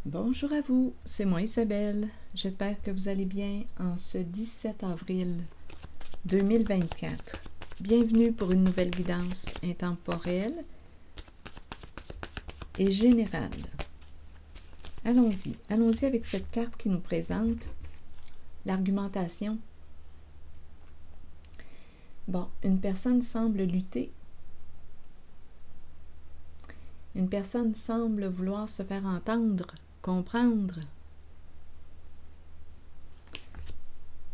Bonjour à vous, c'est moi Isabelle. J'espère que vous allez bien en ce 17 avril 2024. Bienvenue pour une nouvelle guidance intemporelle et générale. Allons-y avec cette carte qui nous présente l'argumentation. Bon, une personne semble lutter. Une personne semble vouloir se faire entendre, comprendre.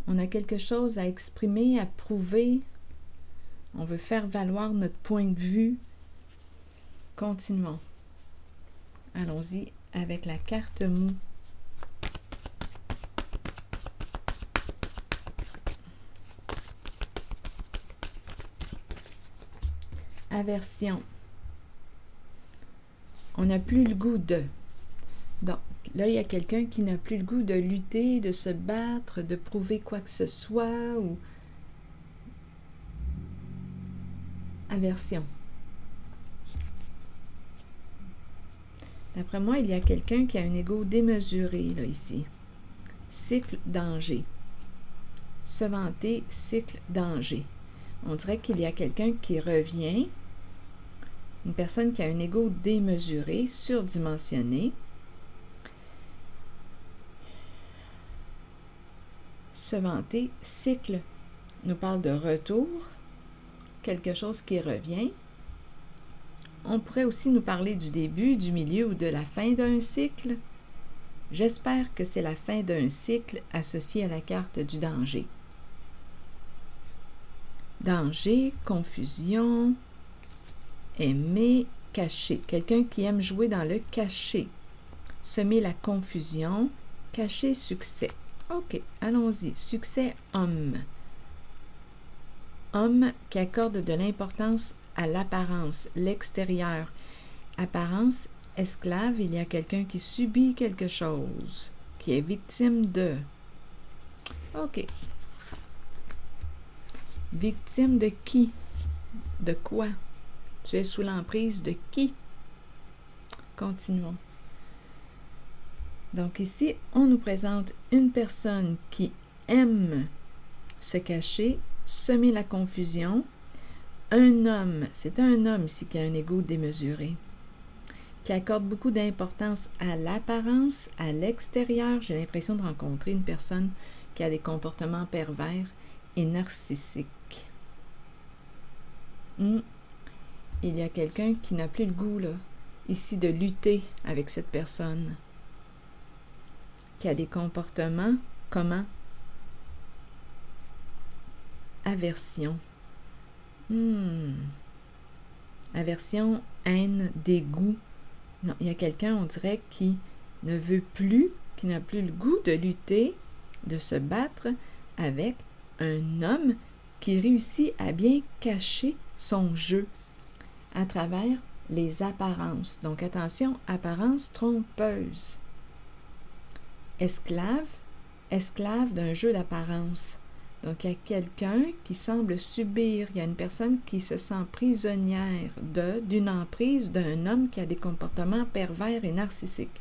On a quelque chose à exprimer, à prouver. On veut faire valoir notre point de vue. Continuons. Allons-y avec la carte moue. Aversion. On n'a plus le goût de. Donc, là, il y a quelqu'un qui n'a plus le goût de lutter, de se battre, de prouver quoi que ce soit, ou aversion. D'après moi, il y a quelqu'un qui a un ego démesuré, là, ici. Cycle danger. Se vanter, cycle danger. On dirait qu'il y a quelqu'un qui revient, une personne qui a un ego démesuré, surdimensionné. Se vanter, cycle, nous parle de retour, quelque chose qui revient. On pourrait aussi nous parler du début, du milieu ou de la fin d'un cycle. J'espère que c'est la fin d'un cycle associé à la carte du danger. Danger, confusion, aimer, cacher. Quelqu'un qui aime jouer dans le cacher. Semer la confusion, cacher, succès. OK, allons-y. Succès, homme. Homme qui accorde de l'importance à l'apparence, l'extérieur. Apparence, esclave, il y a quelqu'un qui subit quelque chose, qui est victime de. OK. Victime de qui? De quoi? Tu es sous l'emprise de qui? Continuons. Donc ici, on nous présente une personne qui aime se cacher, semer la confusion. Un homme, c'est un homme ici qui a un ego démesuré, qui accorde beaucoup d'importance à l'apparence, à l'extérieur. J'ai l'impression de rencontrer une personne qui a des comportements pervers et narcissiques. Il y a quelqu'un qui n'a plus le goût, là, ici, de lutter avec cette personne, qui a des comportements, comment? Aversion. Aversion, haine, dégoût. Non, il y a quelqu'un, on dirait, qui ne veut plus, qui n'a plus le goût de lutter, de se battre avec un homme qui réussit à bien cacher son jeu à travers les apparences. Donc, attention, apparence trompeuse. Esclave, esclave d'un jeu d'apparence. Donc, il y a quelqu'un qui semble subir, il y a une personne qui se sent prisonnière d'une emprise d'un homme qui a des comportements pervers et narcissiques.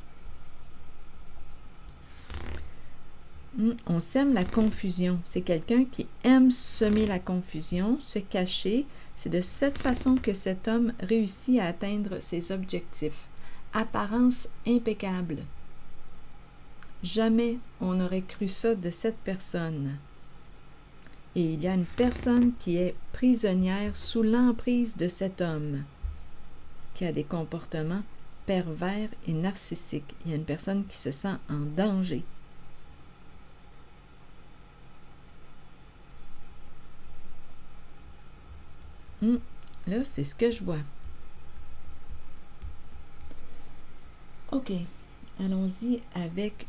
On sème la confusion. C'est quelqu'un qui aime semer la confusion, se cacher. C'est de cette façon que cet homme réussit à atteindre ses objectifs. Apparence impeccable. Jamais on n'aurait cru ça de cette personne. Et il y a une personne qui est prisonnière sous l'emprise de cet homme, qui a des comportements pervers et narcissiques. Il y a une personne qui se sent en danger. Là, c'est ce que je vois. OK. Allons-y avec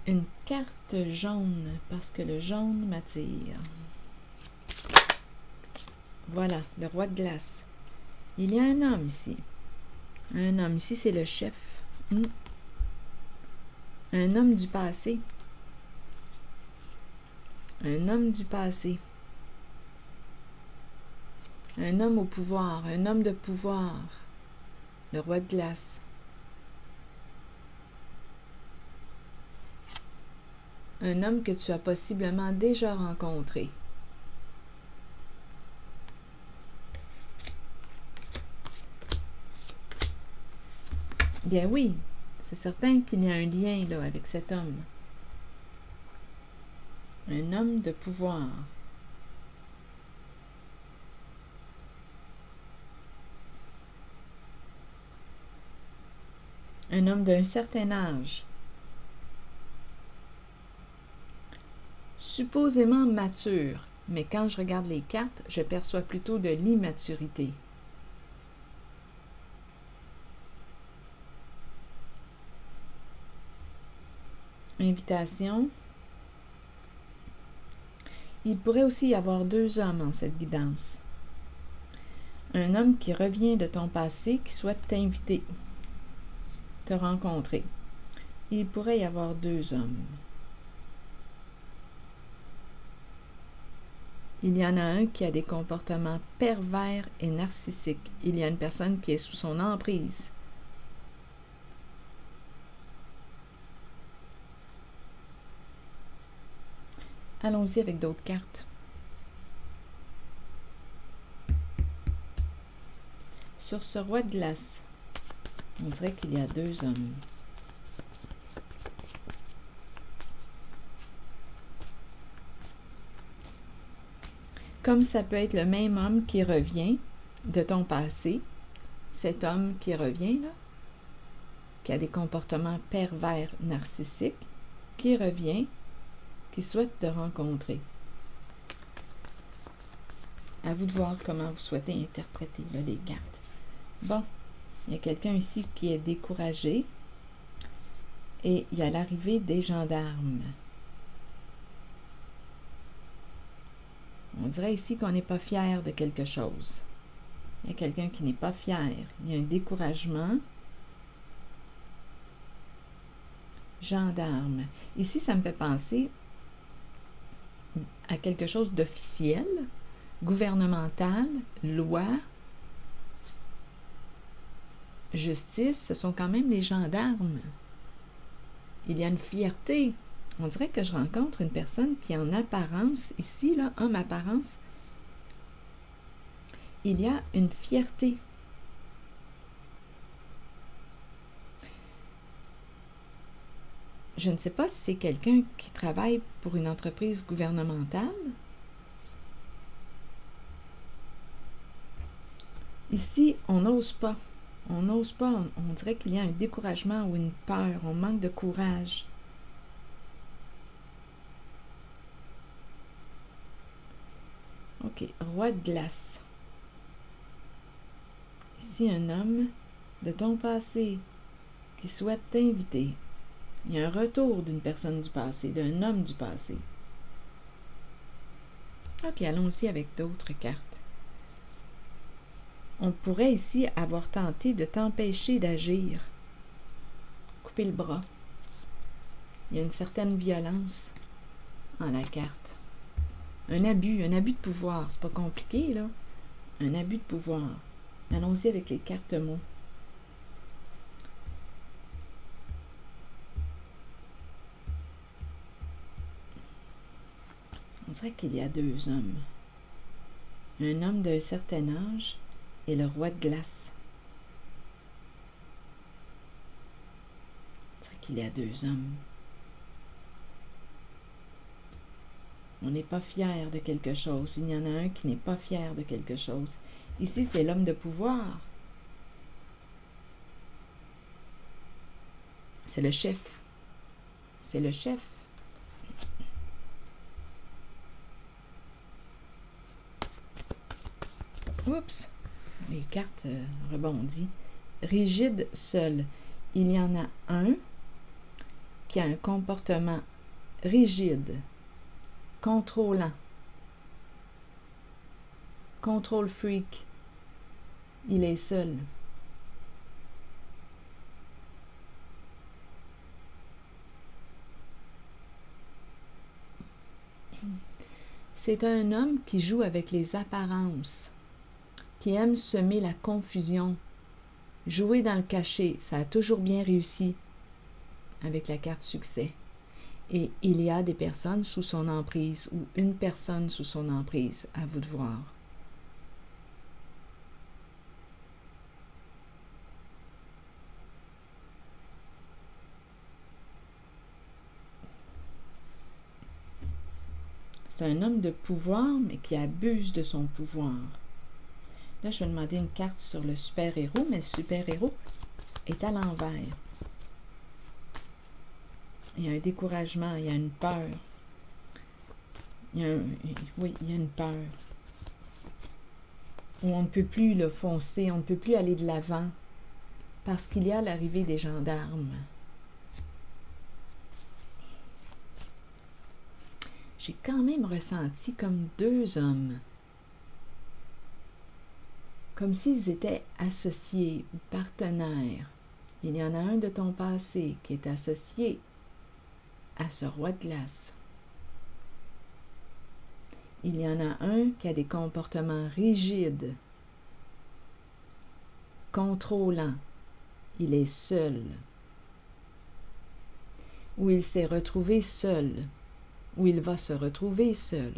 une carte jaune, parce que le jaune m'attire. Voilà, le roi de glace. Il y a un homme ici. Un homme ici, c'est le chef. Un homme du passé. Un homme du passé. Un homme au pouvoir, un homme de pouvoir. Le roi de glace. Un homme que tu as possiblement déjà rencontré. Bien oui, c'est certain qu'il y a un lien là, avec cet homme. Un homme de pouvoir. Un homme d'un certain âge. Supposément mature, mais quand je regarde les cartes, je perçois plutôt de l'immaturité. Invitation. Il pourrait aussi y avoir deux hommes en cette guidance. Un homme qui revient de ton passé, qui souhaite t'inviter, te rencontrer. Il pourrait y avoir deux hommes. Il y en a un qui a des comportements pervers et narcissiques. Il y a une personne qui est sous son emprise. Allons-y avec d'autres cartes. Sur ce roi de glace, on dirait qu'il y a deux hommes. Comme ça peut être le même homme qui revient de ton passé, cet homme qui revient, là, qui a des comportements pervers narcissiques, qui revient, qui souhaite te rencontrer. À vous de voir comment vous souhaitez interpréter là, les cartes. Bon, il y a quelqu'un ici qui est découragé et il y a l'arrivée des gendarmes. On dirait ici qu'on n'est pas fier de quelque chose. Il y a quelqu'un qui n'est pas fier. Il y a un découragement. Gendarme. Ici, ça me fait penser à quelque chose d'officiel, gouvernemental, loi, justice. Ce sont quand même les gendarmes. Il y a une fierté. On dirait que je rencontre une personne qui en apparence, ici, là, homme apparence, il y a une fierté. Je ne sais pas si c'est quelqu'un qui travaille pour une entreprise gouvernementale. Ici, on n'ose pas. On n'ose pas. On dirait qu'il y a un découragement ou une peur. On manque de courage. OK. Roi de glace. Ici, un homme de ton passé qui souhaite t'inviter. Il y a un retour d'une personne du passé, d'un homme du passé. OK, allons-y avec d'autres cartes. On pourrait ici avoir tenté de t'empêcher d'agir. Couper le bras. Il y a une certaine violence en la carte. Un abus de pouvoir. C'est pas compliqué, là. Un abus de pouvoir. Allons-y avec les cartes mots. On dirait qu'il y a deux hommes. Un homme d'un certain âge et le roi de glace. On dirait qu'il y a deux hommes. On n'est pas fier de quelque chose. Il y en a un qui n'est pas fier de quelque chose. Ici, c'est l'homme de pouvoir. C'est le chef. C'est le chef. Oups! Les cartes rebondissent. Rigide seul. Il y en a un qui a un comportement rigide, contrôlant, contrôle freak. Il est seul. C'est un homme qui joue avec les apparences, qui aime semer la confusion, jouer dans le cachet. Ça a toujours bien réussi avec la carte succès. Et il y a des personnes sous son emprise ou une personne sous son emprise, à vous de voir. C'est un homme de pouvoir, mais qui abuse de son pouvoir. Là, je vais demander une carte sur le super-héros, mais le super-héros est à l'envers. Il y a un découragement, il y a une peur. Oui, il y a une peur. Où on ne peut plus le foncer, on ne peut plus aller de l'avant parce qu'il y a l'arrivée des gendarmes. J'ai quand même ressenti comme deux hommes, comme s'ils étaient associés ou partenaires. Il y en a un de ton passé qui est associé à ce roi de glace. Il y en a un qui a des comportements rigides, contrôlants. Il est seul. Ou il s'est retrouvé seul. Ou il va se retrouver seul.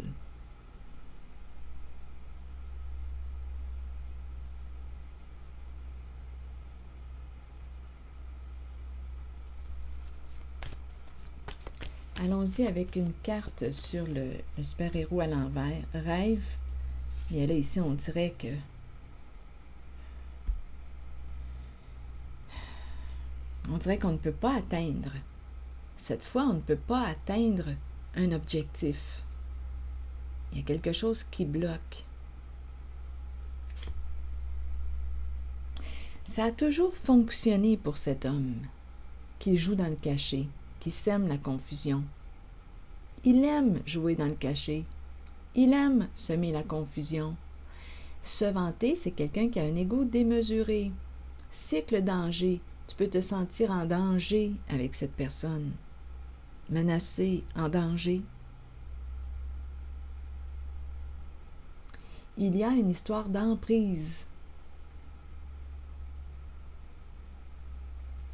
Allons-y avec une carte sur le super-héros à l'envers. Rêve. Et là, ici, on dirait que qu'on ne peut pas atteindre. Cette fois, on ne peut pas atteindre un objectif. Il y a quelque chose qui bloque. Ça a toujours fonctionné pour cet homme qui joue dans le cachet, qui sème la confusion. Il aime jouer dans le cachet. Il aime semer la confusion. Se vanter, c'est quelqu'un qui a un ego démesuré. Cycle danger. Tu peux te sentir en danger avec cette personne. Menacé, en danger. Il y a une histoire d'emprise.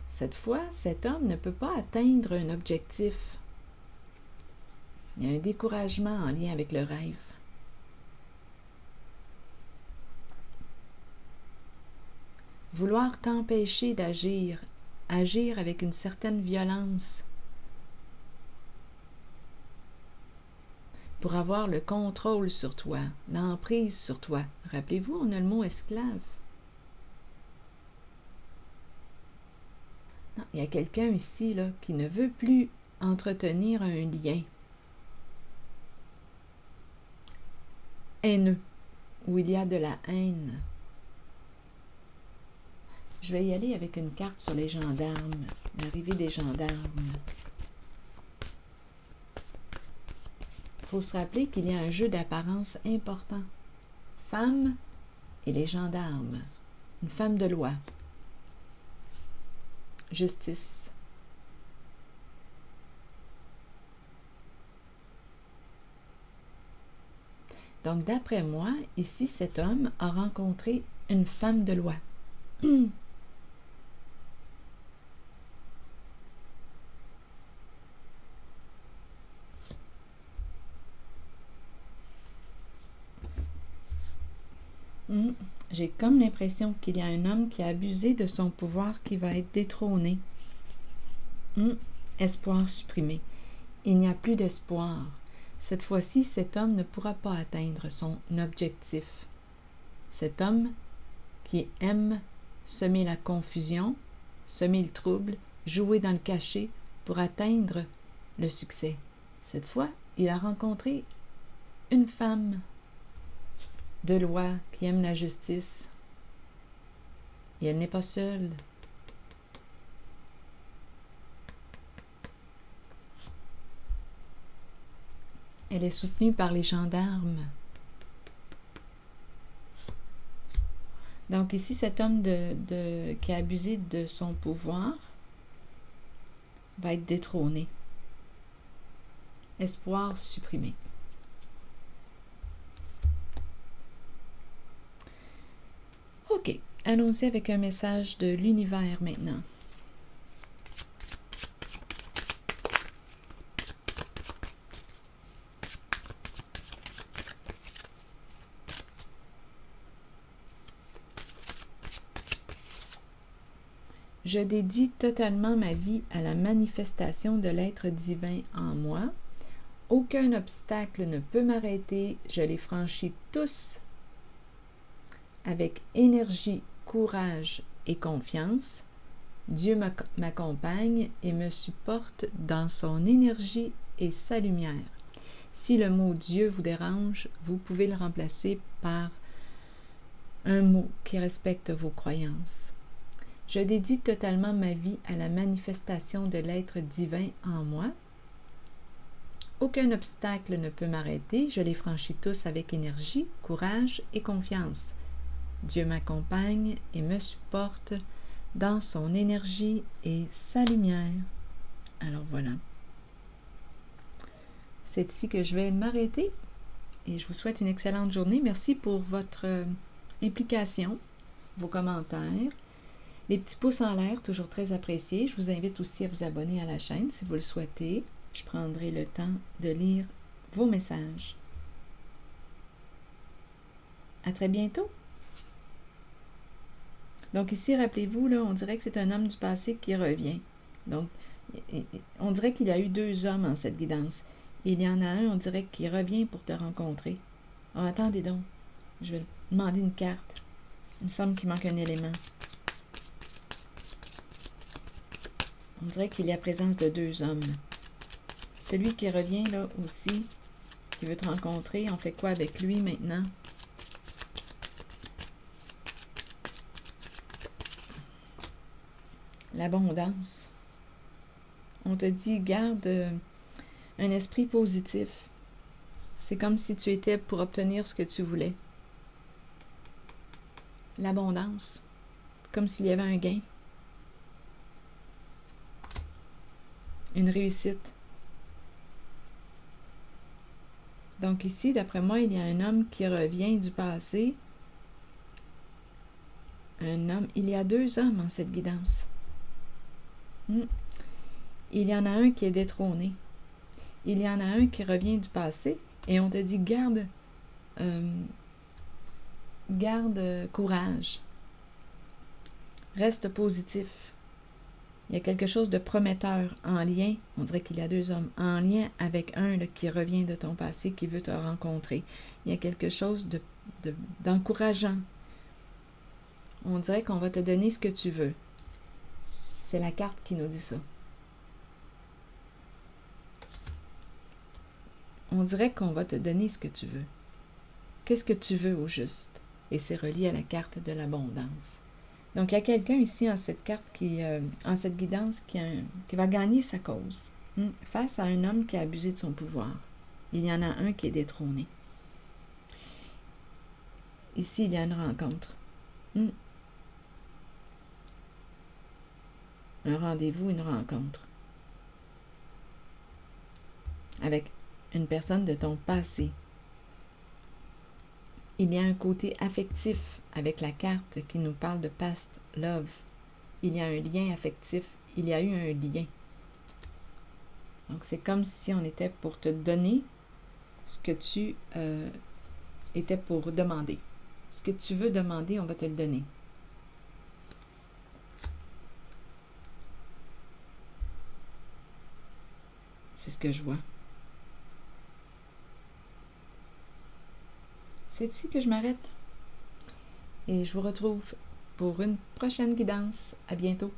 Cette fois, cet homme ne peut pas atteindre un objectif. Il y a un découragement en lien avec le rêve. Vouloir t'empêcher d'agir, agir avec une certaine violence pour avoir le contrôle sur toi, l'emprise sur toi. Rappelez-vous, on a le mot esclave. Non, il y a quelqu'un ici là, qui ne veut plus entretenir un lien haineux, où il y a de la haine. Je vais y aller avec une carte sur les gendarmes, l'arrivée des gendarmes. Il faut se rappeler qu'il y a un jeu d'apparence important. Femme et les gendarmes. Une femme de loi. Justice. Donc, d'après moi, ici, cet homme a rencontré une femme de loi. J'ai comme l'impression qu'il y a un homme qui a abusé de son pouvoir qui va être détrôné. Espoir supprimé. Il n'y a plus d'espoir. Cette fois-ci, cet homme ne pourra pas atteindre son objectif. Cet homme qui aime semer la confusion, semer le trouble, jouer dans le cachet pour atteindre le succès. Cette fois, il a rencontré une femme de loi qui aime la justice. Et elle n'est pas seule. Elle est soutenue par les gendarmes. Donc ici, cet homme qui a abusé de son pouvoir va être détrôné. Espoir supprimé. OK, allons-y avec un message de l'univers maintenant. Je dédie totalement ma vie à la manifestation de l'être divin en moi. Aucun obstacle ne peut m'arrêter. Je les franchis tous avec énergie, courage et confiance. Dieu m'accompagne et me supporte dans son énergie et sa lumière. Si le mot Dieu vous dérange, vous pouvez le remplacer par un mot qui respecte vos croyances. Je dédie totalement ma vie à la manifestation de l'être divin en moi. Aucun obstacle ne peut m'arrêter. Je les franchis tous avec énergie, courage et confiance. Dieu m'accompagne et me supporte dans son énergie et sa lumière. Alors voilà. C'est ici que je vais m'arrêter et je vous souhaite une excellente journée. Merci pour votre implication, vos commentaires, les petits pouces en l'air, toujours très appréciés. Je vous invite aussi à vous abonner à la chaîne si vous le souhaitez. Je prendrai le temps de lire vos messages. À très bientôt. Donc ici, rappelez-vous, là, on dirait que c'est un homme du passé qui revient. Donc, on dirait qu'il y a eu 2 hommes en cette guidance. Et il y en a un, on dirait, qui revient pour te rencontrer. Oh, attendez donc. Je vais demander une carte. Il me semble qu'il manque un élément. On dirait qu'il y a présence de 2 hommes. Celui qui revient là aussi, qui veut te rencontrer, on fait quoi avec lui maintenant? L'abondance. On te dit, garde un esprit positif. C'est comme si tu étais pour obtenir ce que tu voulais. L'abondance. Comme s'il y avait un gain. Une réussite. Donc ici, d'après moi, il y a un homme qui revient du passé. Un homme. Il y a 2 hommes en cette guidance. Il y en a un qui est détrôné. Il y en a un qui revient du passé. Et on te dit, garde courage. Reste positif. Il y a quelque chose de prometteur en lien, on dirait qu'il y a 2 hommes, en lien avec un là, qui revient de ton passé, qui veut te rencontrer. Il y a quelque chose d'encourageant. On dirait qu'on va te donner ce que tu veux. C'est la carte qui nous dit ça. On dirait qu'on va te donner ce que tu veux. Qu'est-ce que tu veux au juste? Et c'est relié à la carte de l'abondance. Donc, il y a quelqu'un ici en cette carte, en cette guidance, qui va gagner sa cause face à un homme qui a abusé de son pouvoir. Il y en a un qui est détrôné. Ici, il y a une rencontre. Un rendez-vous, une rencontre. Avec une personne de ton passé. Il y a un côté affectif avec la carte qui nous parle de past love. Il y a un lien affectif. Il y a eu un lien. Donc, c'est comme si on était pour te donner ce que tu étais pour demander. Ce que tu veux demander, on va te le donner. C'est ce que je vois. C'est ici que je m'arrête. Et je vous retrouve pour une prochaine guidance. À bientôt.